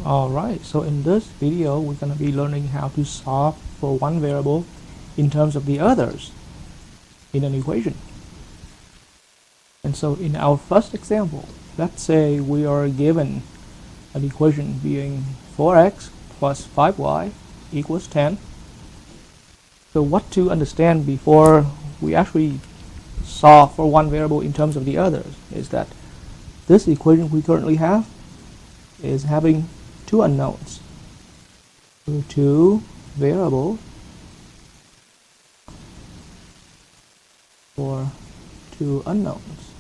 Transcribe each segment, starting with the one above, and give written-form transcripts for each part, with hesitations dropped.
Alright, so in this video we're going to be learning how to solve for one variable in terms of the others in an equation. And so in our first example, let's say we are given an equation being 4x plus 5y equals 10. So what to understand before we actually solve for one variable in terms of the others is that this equation we currently have is having two unknowns. So two variables for two unknowns.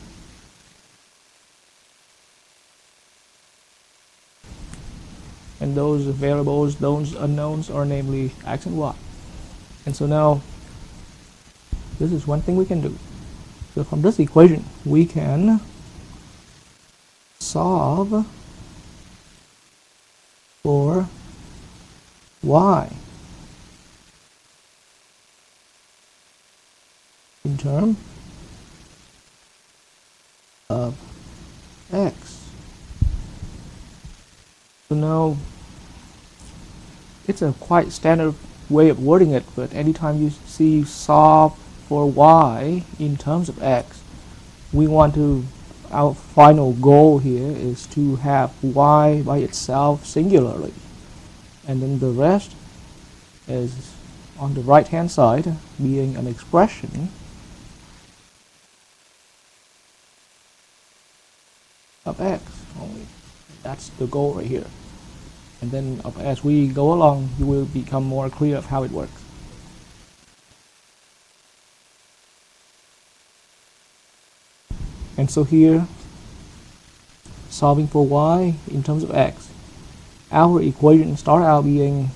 And those variables, those unknowns are namely x and y. And so now this is one thing we can do. So from this equation we can solve for y in terms of x. So now it's a quite standard way of wording it, but anytime you see solve for y in terms of x, we want to, our final goal here is to have y by itself singularly, and then the rest is on the right hand side being an expression of x only. That's the goal right here. And then as we go along, you will become more clear of how it works. And so here, solving for y in terms of x, our equation starts out being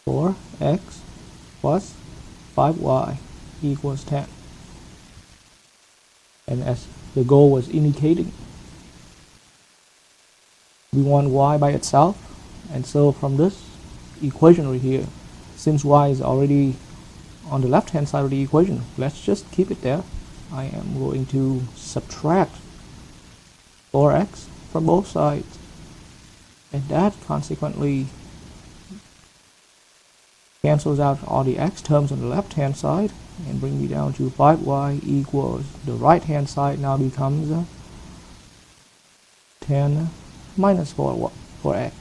4x plus 5y equals 10. And as the goal was indicating, we want y by itself, and so from this equation right here, since y is already on the left hand side of the equation, let's just keep it there. I am going to subtract 4x from both sides, and that consequently cancels out all the x terms on the left hand side and bring me down to 5y equals, the right hand side now becomes 10 minus 4x.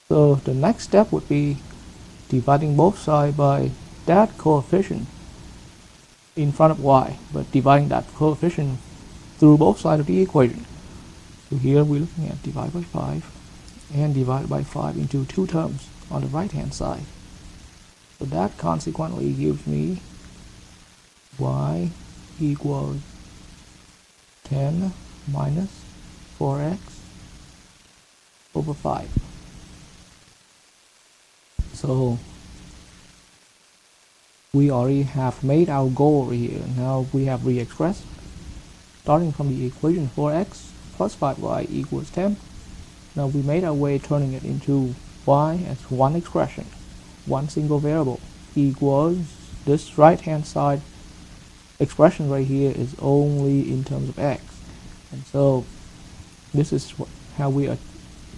So the next step would be dividing both sides by that coefficient in front of y, but dividing that coefficient through both sides of the equation. So here we're looking at divide by 5 and divide by 5 into two terms on the right hand side. So that consequently gives me y equals 10 minus 4x over 5. So we already have made our goal here. Now we have re-expressed, starting from the equation 4x plus 5y equals 10. Now we made our way turning it into y as one expression, one single variable, equals this right hand side expression right here is only in terms of x. And so this is how we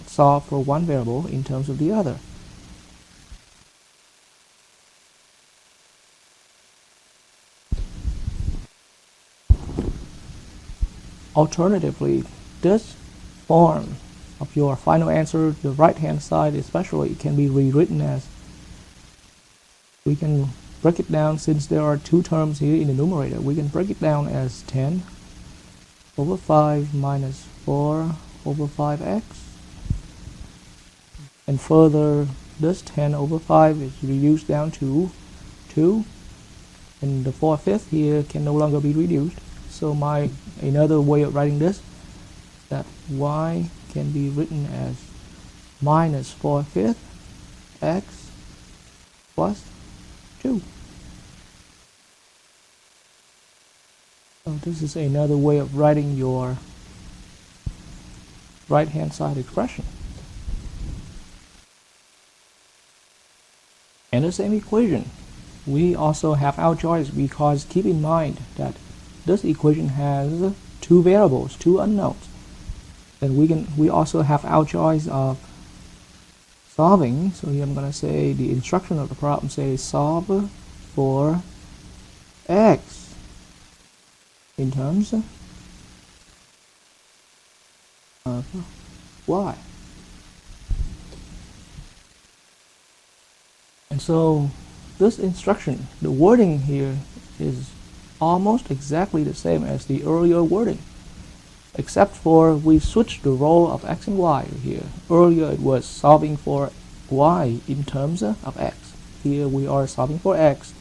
solve for one variable in terms of the other. Alternatively, this form of your final answer, the right hand side especially, can be rewritten as, we can break it down, since there are two terms here in the numerator, we can break it down as 10 over 5 minus 4 over 5x. And further, this 10 over 5 is reduced down to 2, and the 4/5 here can no longer be reduced. So another way of writing this, that y can be written as minus 4/5 x plus 2. So this is another way of writing your right hand side expression. And the same equation, we also have our choice, because keep in mind that this equation has two variables, two unknowns, then we also have our choice of solving. So here I'm going to say the instruction of the problem says solve for x in terms of y. And so this instruction, the wording here is almost exactly the same as the earlier wording, except for we switched the role of x and y here. Earlier it was solving for y in terms of x. Here we are solving for x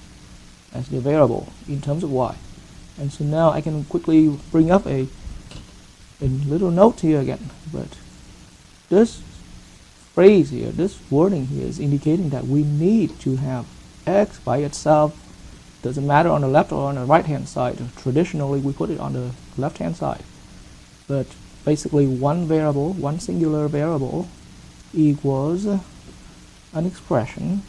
as the variable in terms of y. And so now I can quickly bring up a little note here again, but this phrase here, this wording here is indicating that we need to have x by itself. Doesn't matter on the left or on the right hand side. Traditionally we put it on the left hand side, but basically one variable, one singular variable equals an expression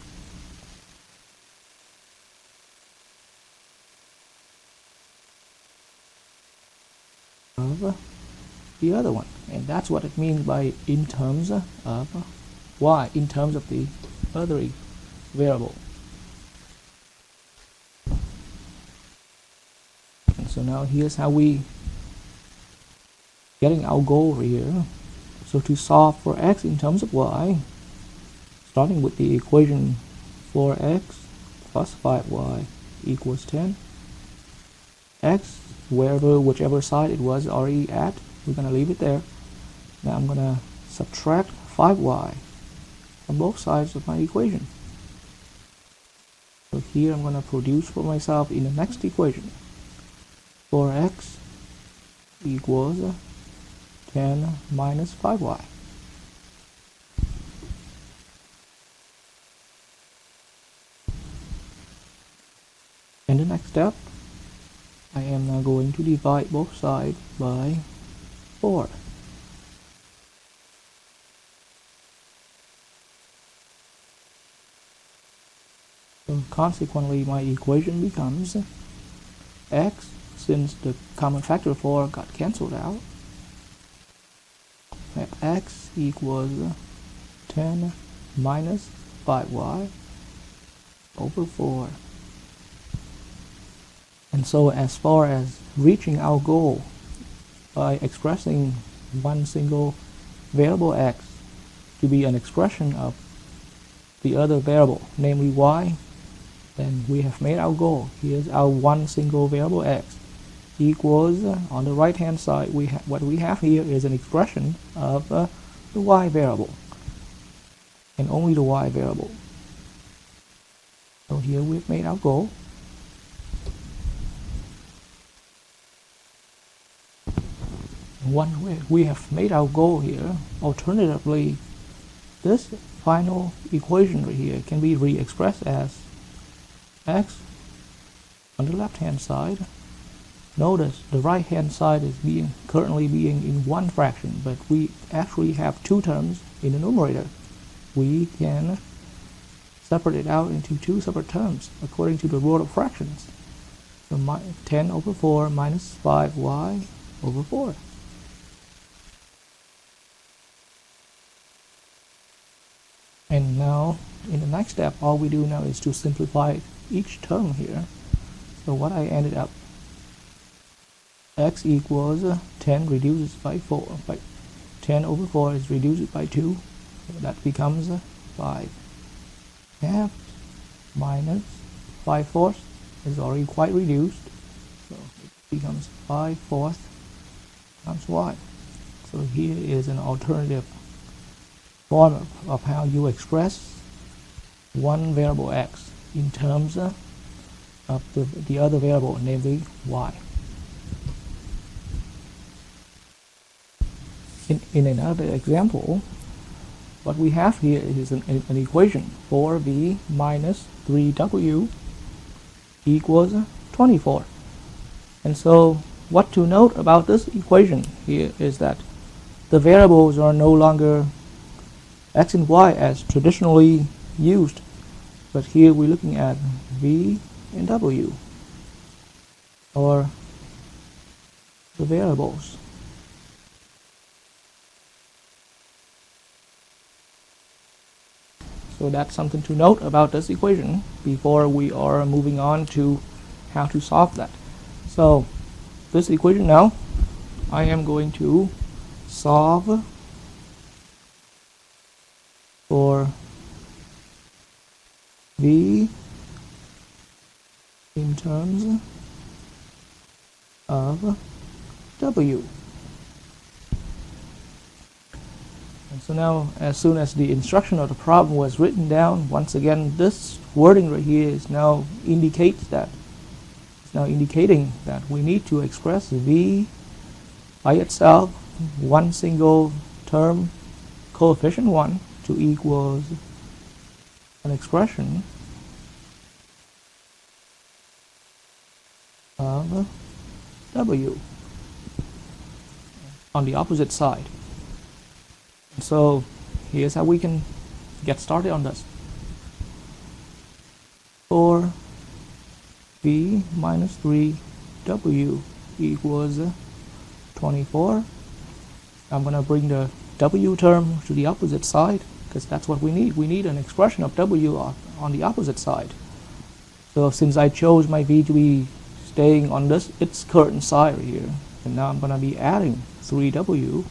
of the other one, and that's what it means by in terms of y, in terms of the other variable. And so now here's how we getting our goal here. So to solve for x in terms of y, starting with the equation 4x plus 5y equals 10, x whichever side it was already at, we're going to leave it there. Now I'm going to subtract 5y from both sides of my equation. So here I'm going to produce for myself in the next equation 4x equals 10 minus 5y. In the next step, I am now going to divide both sides by 4. So consequently, my equation becomes x, since the common factor 4 got cancelled out, x equals 10 minus 5y over 4. And so as far as reaching our goal by expressing one single variable x to be an expression of the other variable, namely y, then we have made our goal. Here's our one single variable x equals, on the right hand side, what we have here is an expression of the y variable, and only the y variable. So here we've made our goal. Once we have made our goal here, alternatively, this final equation right here can be re-expressed as x on the left hand side. Notice the right hand side is currently being in one fraction, but we actually have two terms in the numerator. We can separate it out into two separate terms according to the rule of fractions. So 10 over 4 minus 5y over 4. And now in the next step, all we do now is to simplify each term here. So what I ended up, x equals 10 reduces by 4, by 10 over 4 is reduced by 2, so that becomes 5 half minus 5 fourths is already quite reduced, so it becomes 5 fourths times y. So here is an alternative form of how you express one variable x in terms of the other variable, namely y. In another example, what we have here is an equation 4v minus 3w equals 24. And so what to note about this equation here is that the variables are no longer x and y as traditionally used, but here we're looking at v and w, or the variables. So that's something to note about this equation before we are moving on to how to solve that. So this equation now, I am going to solve for v in terms of w. And so now, as soon as the instruction of the problem was written down, once again, this wording right here is now indicating that we need to express v by itself, one single term, coefficient 1, to equals an expression of w on the opposite side. So here's how we can get started on this. For v minus 3w equals 24, I'm going to bring the w term to the opposite side because that's what we need. We need an expression of w on the opposite side. So since I chose my v to be staying on its current side right here, and now I'm going to be adding 3w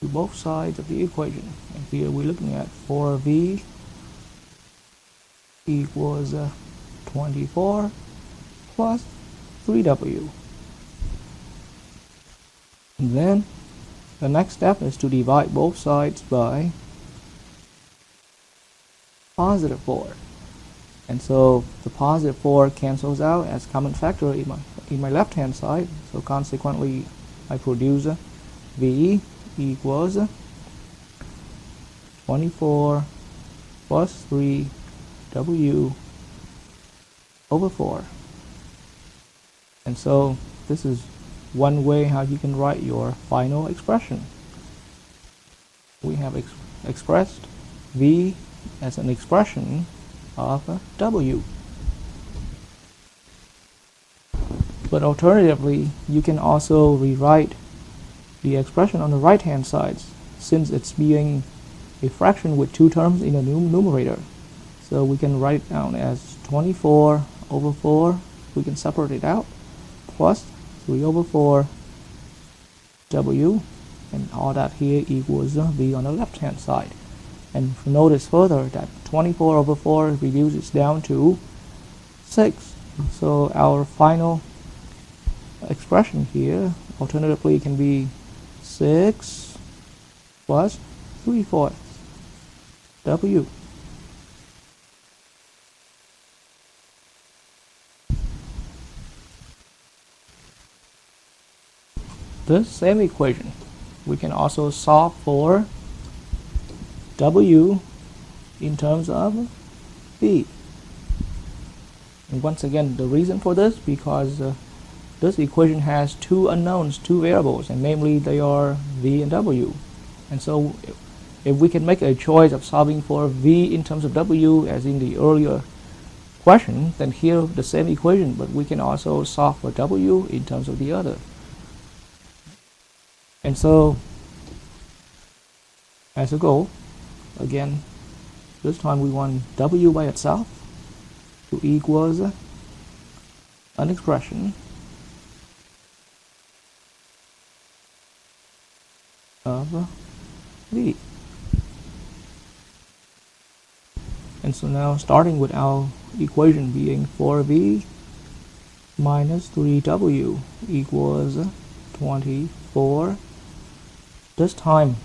to both sides of the equation. And here we're looking at 4v equals 24 plus 3w. And then the next step is to divide both sides by positive 4. And so the positive 4 cancels out as common factor in my left hand side. So consequently I produce v equals 24 plus 3w over 4. And so this is one way how you can write your final expression. We have expressed v as an expression of w. But alternatively, you can also rewrite the expression on the right hand side, since it's being a fraction with two terms in the numerator. So we can write it down as 24 over 4, we can separate it out, plus 3 over 4 w, and all that here equals v on the left hand side. And notice further that 24 over 4 reduces down to 6. So our final expression here alternatively can be 6 plus 3/4 w. This same equation we can also solve for w in terms of v. And once again, the reason for this because this equation has two unknowns, two variables, and namely they are v and w. And so if we can make a choice of solving for v in terms of w as in the earlier question, then here the same equation, but we can also solve for w in terms of the other. And so as a goal, again, this time we want w by itself to equals an expression of v. And so now starting with our equation being 4v minus 3w equals 24. This time,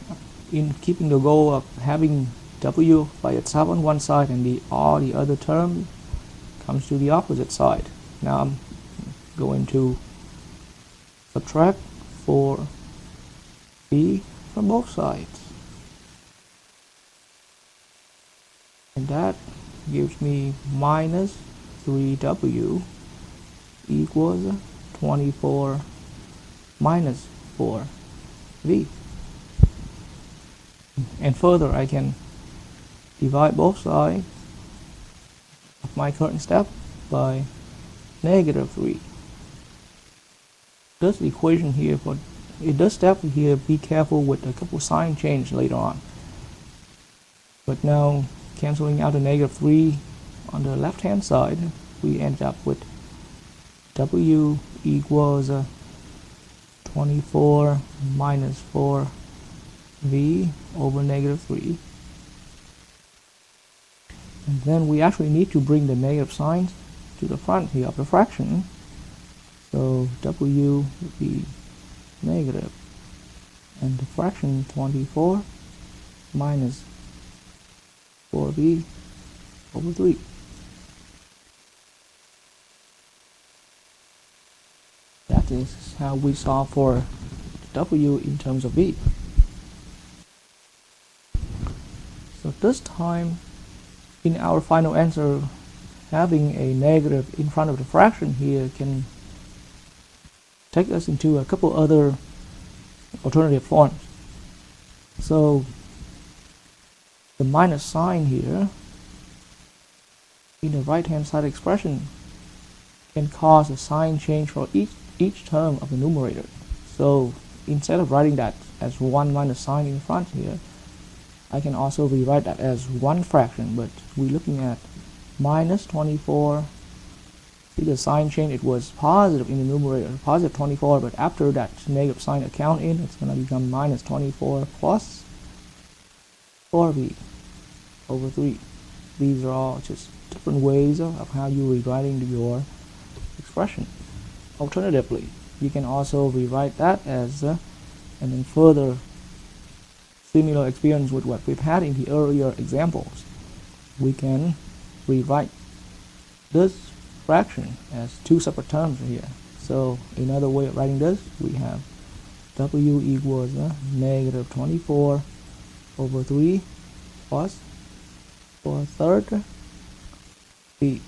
in keeping the goal of having w by itself on one side and all the other terms comes to the opposite side. Now I'm going to subtract 4v from both sides. And that gives me minus 3w equals 24 minus 4v. And further, I can divide both sides of my current step by negative 3. This equation here, it does definitely here be careful with a couple sign change later on. But now, canceling out the negative 3 on the left hand side, we end up with W equals 24 minus 4V over negative 3. And then we actually need to bring the negative signs to the front here of the fraction. So W would be negative, and the fraction 24 minus 4V over 3. That is how we solve for W in terms of V. So this time, in our final answer, having a negative in front of the fraction here can take us into a couple other alternative forms. So the minus sign here in the right hand side expression can cause a sign change for each term of the numerator. So instead of writing that as one minus sign in front here, I can also rewrite that as one fraction, but we're looking at minus 24. See the sign change, it was positive in the numerator, positive 24, but after that negative sign account in, it's going to become minus 24 plus 4V over 3. These are all just different ways of how you're rewriting your expression. Alternatively, you can also rewrite that as, and then further similar experience with what we've had in the earlier examples, we can rewrite this fraction as two separate terms here. So another way of writing this, we have W equals negative 24 over 3 plus 4/3 V.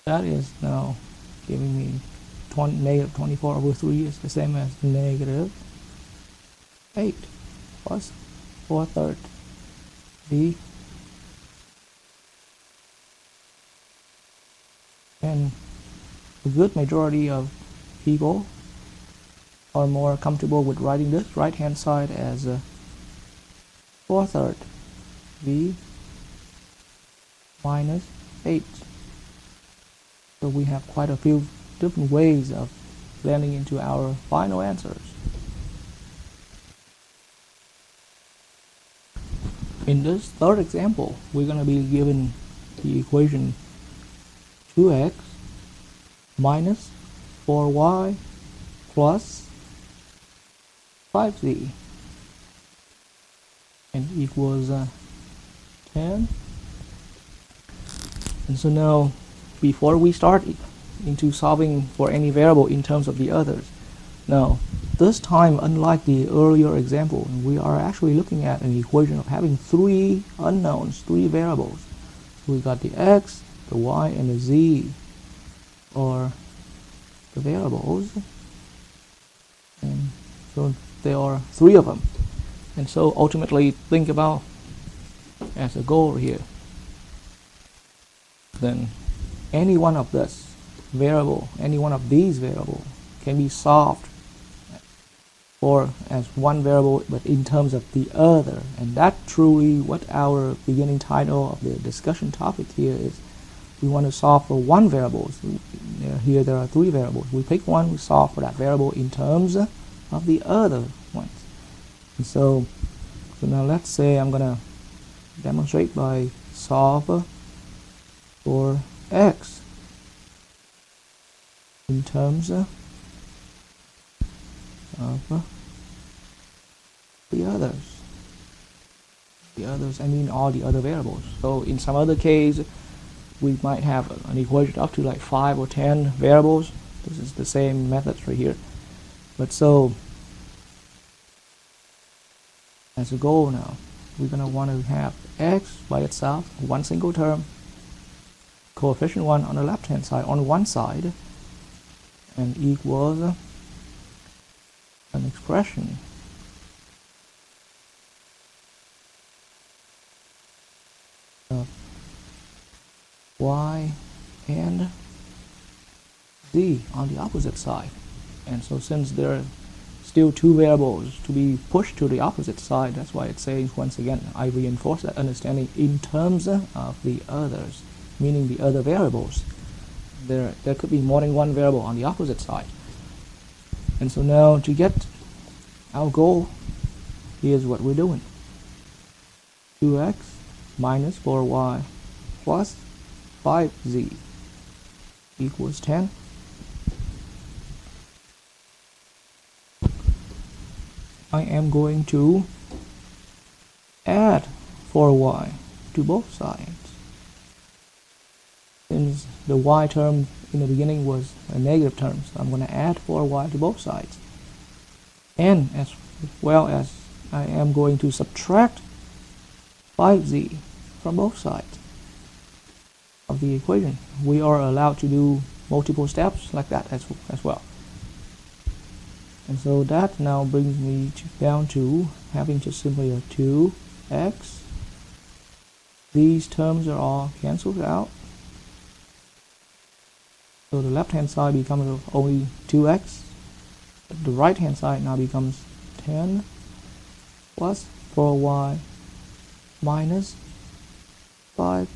That is now giving me negative 24 over 3 is the same as negative 8 plus 4/3 V. And a good majority of people are more comfortable with writing this right hand side as 4/3 V minus 8. So we have quite a few different ways of blending into our final answers. In this third example, we're going to be given the equation 2x minus 4y plus 5z and equals 10. And so now, before we start into solving for any variable in terms of the others, now this time, unlike the earlier example, we are actually looking at an equation of having three unknowns, three variables. So we got the x, the y, and the z are the variables, and so there are three of them. And so ultimately, think about as a goal here, then any one of this variable, any one of these variables can be solved for as one variable, but in terms of the other. And that truly what our beginning title of the discussion topic here is. We want to solve for one variable. So here there are three variables. We pick one, we solve for that variable in terms of the other ones. And so now let's say I'm going to demonstrate by solve for x in terms of the others. The others, I mean all the other variables. So in some other case, we might have an equation up to like 5 or 10 variables. This is the same methods right here. But so, as a goal now, we're going to want to have x by itself, one single term, coefficient 1 on the left hand side, on one side, and equals an expression of y, and z on the opposite side. And so since there are still two variables to be pushed to the opposite side, that's why it says, once again, I reinforce that understanding in terms of the others, meaning the other variables. There could be more than one variable on the opposite side. And so now to get our goal, here's what we're doing. 2x minus 4y plus 5z equals 10. I am going to add 4y to both sides. Since the y term in the beginning was a negative term, so I'm going to add 4y to both sides. And as well as I am going to subtract 5z from both sides of the equation. We are allowed to do multiple steps like that as well. And so that now brings me down to having just simply a 2x. These terms are all cancelled out. So the left hand side becomes only 2x. The right hand side now becomes 10 plus 4y minus 5z.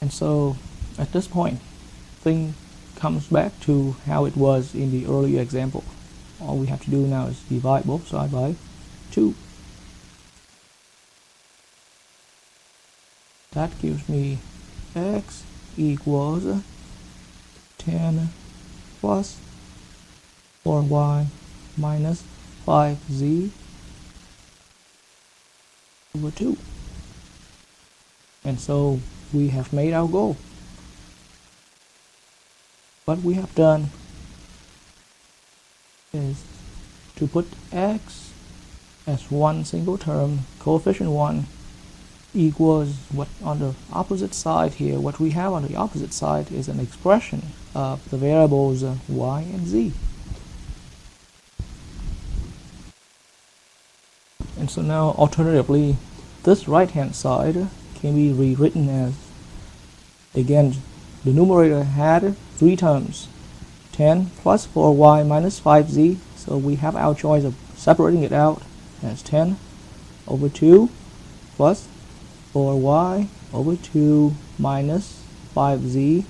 And so at this point, thing comes back to how it was in the earlier example. All we have to do now is divide both sides by 2. That gives me x equals 10 plus 4y minus 5z over 2. And so we have made our goal. What we have done is to put x as one single term, coefficient 1, equals what on the opposite side here. What we have on the opposite side is an expression of the variables y and z. And so now alternatively, this right hand side can be rewritten as, again, the numerator had 3 terms, 10 plus 4y minus 5z, so we have our choice of separating it out as 10 over 2 plus 4y over 2 minus 5z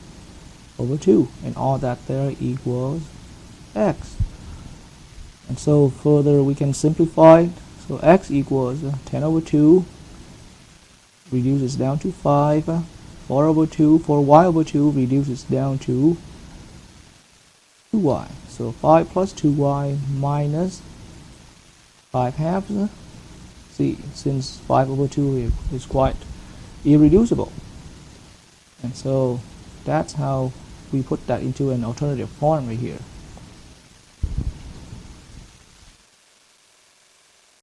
over 2, and all that there equals x. And so further we can simplify, so x equals 10 over 2 reduces down to 5, 4 over 2, 4y over 2 reduces down to 2y. So 5 plus 2y minus 5 halves. See, since 5 over 2 is quite irreducible. And so that's how we put that into an alternative form right here.